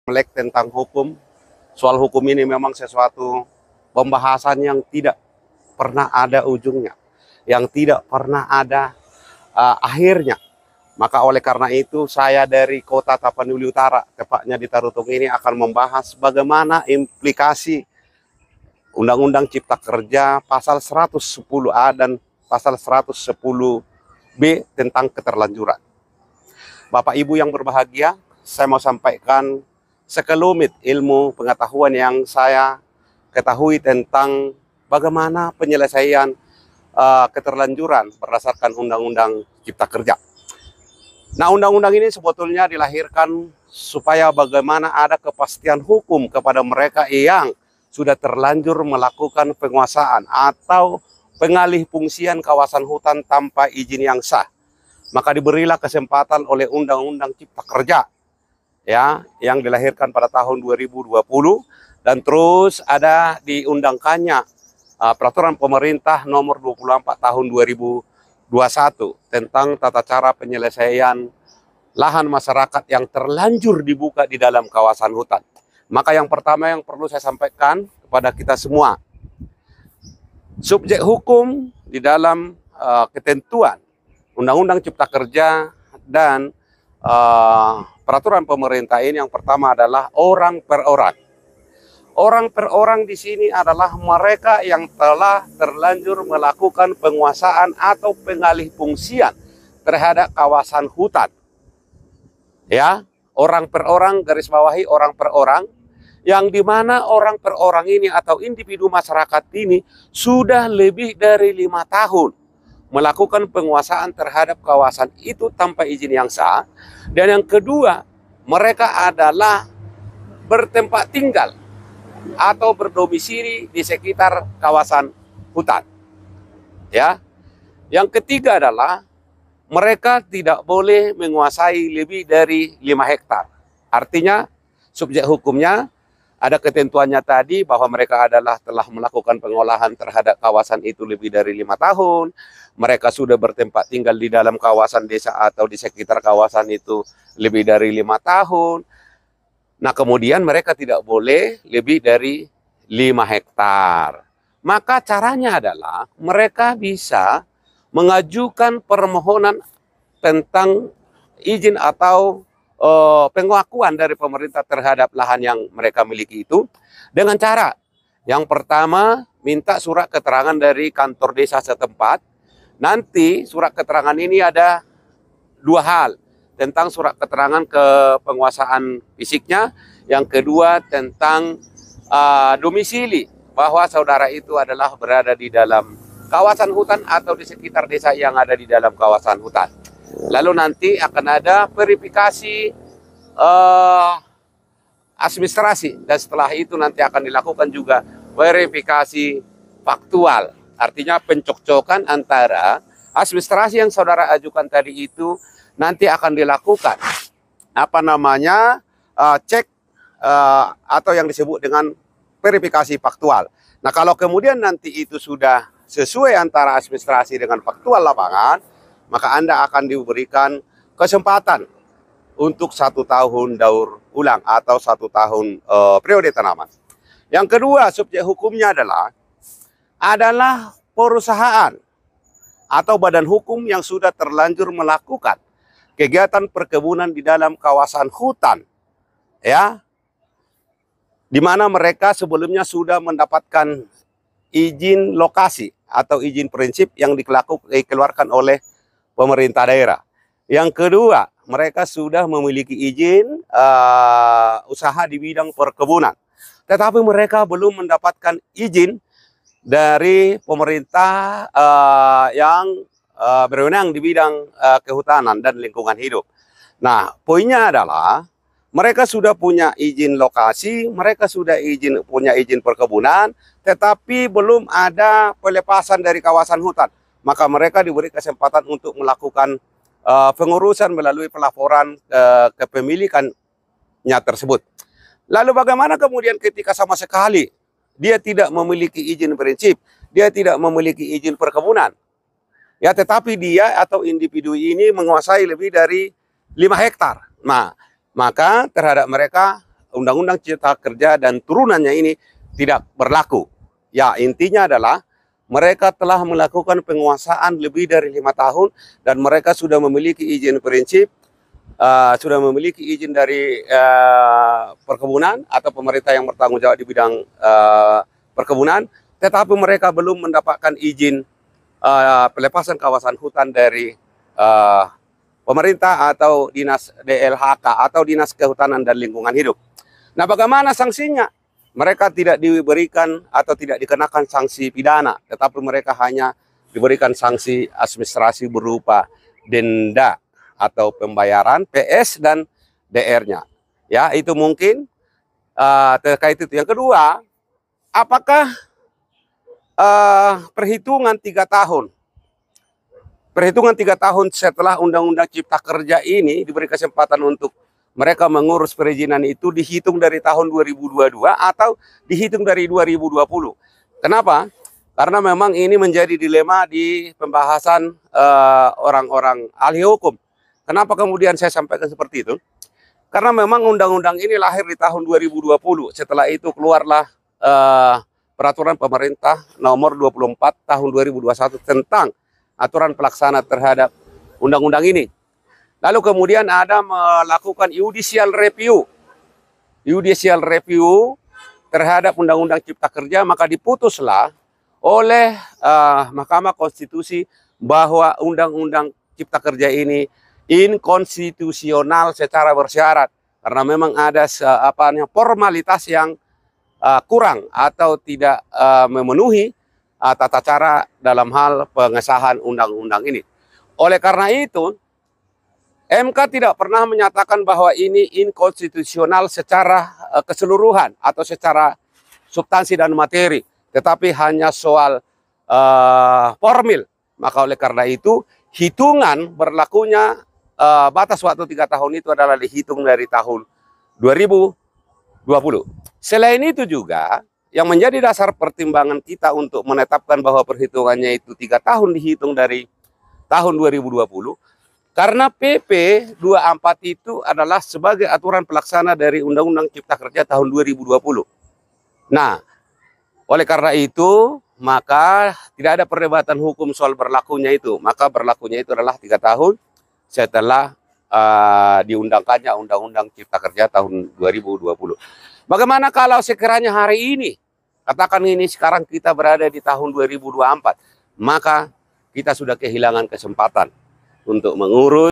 melek tentang hukum. Soal hukum ini memang sesuatu pembahasan yang tidak pernah ada ujungnya, yang tidak pernah ada akhirnya. Maka oleh karena itu saya dari Kota Tapanuli Utara, tepatnya di Tarutung ini akan membahas bagaimana implikasi Undang-Undang Cipta Kerja pasal 110A dan pasal 110B tentang keterlanjuran. Bapak Ibu yang berbahagia, saya mau sampaikan sekelumit ilmu pengetahuan yang saya ketahui tentang bagaimana penyelesaian keterlanjuran berdasarkan Undang-Undang Cipta Kerja. Nah, undang-undang ini sebetulnya dilahirkan supaya bagaimana ada kepastian hukum kepada mereka yang sudah terlanjur melakukan penguasaan atau pengalih fungsian kawasan hutan tanpa izin yang sah. Maka diberilah kesempatan oleh Undang-Undang Cipta Kerja ya, yang dilahirkan pada tahun 2020 dan terus ada diundangkannya peraturan pemerintah nomor 24 tahun 2021 tentang tata cara penyelesaian lahan masyarakat yang terlanjur dibuka di dalam kawasan hutan. Maka yang pertama yang perlu saya sampaikan kepada kita semua, subjek hukum di dalam ketentuan Undang-Undang Cipta Kerja dan peraturan pemerintah ini yang pertama adalah orang per orang. Orang per orang di sini adalah mereka yang telah terlanjur melakukan penguasaan atau pengalih fungsian terhadap kawasan hutan. Ya, orang per orang, garis bawahi orang per orang, yang dimana orang per orang ini atau individu masyarakat ini sudah lebih dari 5 tahun melakukan penguasaan terhadap kawasan itu tanpa izin yang sah. Dan yang kedua, mereka adalah bertempat tinggal atau berdomisili di sekitar kawasan hutan. Ya. Yang ketiga adalah mereka tidak boleh menguasai lebih dari 5 hektar. Artinya subjek hukumnya ada ketentuannya tadi bahwa mereka adalah telah melakukan pengolahan terhadap kawasan itu lebih dari 5 tahun. Mereka sudah bertempat tinggal di dalam kawasan desa atau di sekitar kawasan itu lebih dari 5 tahun. Nah, kemudian mereka tidak boleh lebih dari 5 hektar. Maka caranya adalah mereka bisa mengajukan permohonan tentang izin atau pengakuan dari pemerintah terhadap lahan yang mereka miliki itu dengan cara yang pertama minta surat keterangan dari kantor desa setempat. Nanti surat keterangan ini ada 2 hal, tentang surat keterangan kepenguasaan fisiknya, yang kedua tentang domisili bahwa saudara itu adalah berada di dalam kawasan hutan atau di sekitar desa yang ada di dalam kawasan hutan. Lalu nanti akan ada verifikasi administrasi dan setelah itu nanti akan dilakukan juga verifikasi faktual. Artinya pencocokkan antara administrasi yang saudara ajukan tadi itu nanti akan dilakukan cek atau yang disebut dengan verifikasi faktual. Nah, kalau kemudian nanti itu sudah sesuai antara administrasi dengan faktual lapangan, maka Anda akan diberikan kesempatan untuk 1 tahun daur ulang atau 1 tahun periode tanaman. Yang kedua, subjek hukumnya adalah perusahaan atau badan hukum yang sudah terlanjur melakukan kegiatan perkebunan di dalam kawasan hutan, ya, di mana mereka sebelumnya sudah mendapatkan izin lokasi atau izin prinsip yang dikeluarkan oleh pemerintah daerah. Yang kedua, mereka sudah memiliki izin usaha di bidang perkebunan, tetapi mereka belum mendapatkan izin dari pemerintah yang berwenang di bidang kehutanan dan lingkungan hidup. Nah, poinnya adalah mereka sudah punya izin lokasi, mereka sudah punya izin perkebunan, tetapi belum ada pelepasan dari kawasan hutan. Maka mereka diberi kesempatan untuk melakukan pengurusan melalui pelaporan kepemilikannya tersebut. Lalu bagaimana kemudian ketika sama sekali dia tidak memiliki izin prinsip, dia tidak memiliki izin perkebunan, ya, tetapi dia atau individu ini menguasai lebih dari 5 hektar. Nah, maka terhadap mereka Undang-Undang Cipta Kerja dan turunannya ini tidak berlaku. Ya, intinya adalah mereka telah melakukan penguasaan lebih dari 5 tahun dan mereka sudah memiliki izin prinsip, sudah memiliki izin dari perkebunan atau pemerintah yang bertanggung jawab di bidang perkebunan, tetapi mereka belum mendapatkan izin pelepasan kawasan hutan dari pemerintah atau dinas DLHK atau dinas kehutanan dan lingkungan hidup. Nah, bagaimana sanksinya? Mereka tidak diberikan atau tidak dikenakan sanksi pidana, tetapi mereka hanya diberikan sanksi administrasi berupa denda atau pembayaran PS dan DR-nya. Ya, itu mungkin terkait itu. Yang kedua, apakah perhitungan 3 tahun setelah Undang-Undang Cipta Kerja ini diberi kesempatan untuk mereka mengurus perizinan itu dihitung dari tahun 2022 atau dihitung dari 2020. Kenapa? Karena memang ini menjadi dilema di pembahasan orang-orang ahli hukum. Kenapa kemudian saya sampaikan seperti itu? Karena memang undang-undang ini lahir di tahun 2020. Setelah itu keluarlah peraturan pemerintah nomor 24 tahun 2021 tentang aturan pelaksana terhadap undang-undang ini. Lalu kemudian ada melakukan judicial review terhadap Undang-Undang Cipta Kerja, maka diputuslah oleh Mahkamah Konstitusi bahwa Undang-Undang Cipta Kerja ini inkonstitusional secara bersyarat karena memang ada formalitas yang kurang atau tidak memenuhi tata cara dalam hal pengesahan undang-undang ini. Oleh karena itu, MK tidak pernah menyatakan bahwa ini inkonstitusional secara keseluruhan atau secara substansi dan materi, tetapi hanya soal formil. Maka oleh karena itu, hitungan berlakunya batas waktu 3 tahun itu adalah dihitung dari tahun 2020. Selain itu juga, yang menjadi dasar pertimbangan kita untuk menetapkan bahwa perhitungannya itu 3 tahun dihitung dari tahun 2020, karena PP 24 itu adalah sebagai aturan pelaksana dari Undang-Undang Cipta Kerja tahun 2020. Nah, oleh karena itu, maka tidak ada perdebatan hukum soal berlakunya itu. Maka berlakunya itu adalah 3 tahun setelah diundangkannya Undang-Undang Cipta Kerja tahun 2020. Bagaimana kalau sekiranya hari ini, katakan ini sekarang kita berada di tahun 2024, maka kita sudah kehilangan kesempatan untuk mengurus